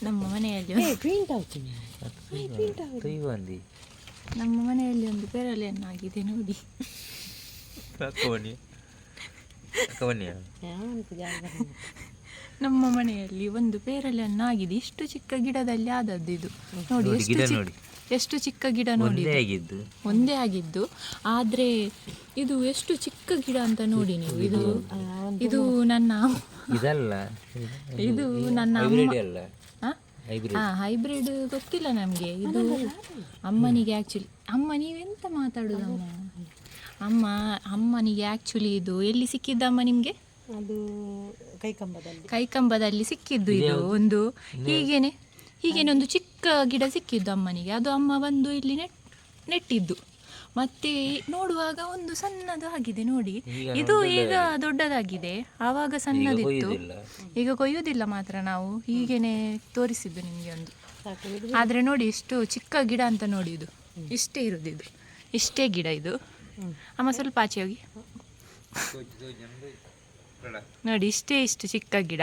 ನಮ್ಮ ಮನೆಯಲ್ಲಿ ನಮ್ಮ ಮನೆಯಲ್ಲಿ ಒಂದು ಪೇರಲೆಯನ್ನಾಗಿದೆ ನೋಡಿ. ನಮ್ಮ ಮನೆಯಲ್ಲಿ ಒಂದು ಪೇರಲೆಯನ್ನಾಗಿದೆ. ಇಷ್ಟು ಚಿಕ್ಕ ಗಿಡದಲ್ಲಿ ಆದದ್ದು ಇದು ನೋಡಿ. ಎಷ್ಟು ಚಿಕ್ಕ ಗಿಡ ನೋಡಿ, ಒಂದೇ ಆಗಿದ್ದು. ಆದರೆ ಇದು ಎಷ್ಟು ಚಿಕ್ಕ ಗಿಡ ಅಂತ ನೋಡಿ ನೀವು. ಇದು ನನ್ನ ಇದು ನನ್ನ ಹೈಬ್ರಿಡ್ ಗೊತ್ತಿಲ್ಲ ನಮಗೆ. ಇದು ಅಮ್ಮನಿಗೆ ಆ್ಯಕ್ಚುಲಿ, ಅಮ್ಮ ನೀವೆಂತ ಮಾತಾಡೋದಮ್ಮ? ಅಮ್ಮನಿಗೆ ಆ್ಯಕ್ಚುಲಿ ಇದು ಎಲ್ಲಿ ಸಿಕ್ಕಿದ್ದಮ್ಮ ನಿಮಗೆ? ಅದು ಕೈಕಂಬದಲ್ಲಿ ಸಿಕ್ಕಿದ್ದು. ಇದು ಒಂದು ಹೀಗೇನೆ ಒಂದು ಚಿಕ್ಕ ಗಿಡ ಸಿಕ್ಕಿದ್ದು ಅಮ್ಮನಿಗೆ. ಅದು ಅಮ್ಮ ಬಂದು ಇಲ್ಲಿ ನೆಟ್ಟಿದ್ದು. ಮತ್ತೆ ನೋಡುವಾಗ ಒಂದು ಸಣ್ಣದು ಆಗಿದೆ ನೋಡಿ. ಇದು ಈಗ ದೊಡ್ಡದಾಗಿದೆ, ಆವಾಗ ಸಣ್ಣದಿತ್ತು. ಈಗ ಕೊಯ್ಯೋದಿಲ್ಲ ಮಾತ್ರ, ನಾವು ಹೀಗೇನೆ ತೋರಿಸಿದ್ದು ನಿಮಗೆ ಒಂದು. ಆದರೆ ನೋಡಿ ಎಷ್ಟು ಚಿಕ್ಕ ಗಿಡ ಅಂತ ನೋಡಿ. ಇದು ಇಷ್ಟೇ ಇರೋದು, ಇದು ಇಷ್ಟೇ ಗಿಡ ಇದು. ಅಮ್ಮ ಸ್ವಲ್ಪ ಆಚೆ ಹೋಗಿ ನೋಡಿ, ಇಷ್ಟು ಚಿಕ್ಕ ಗಿಡ.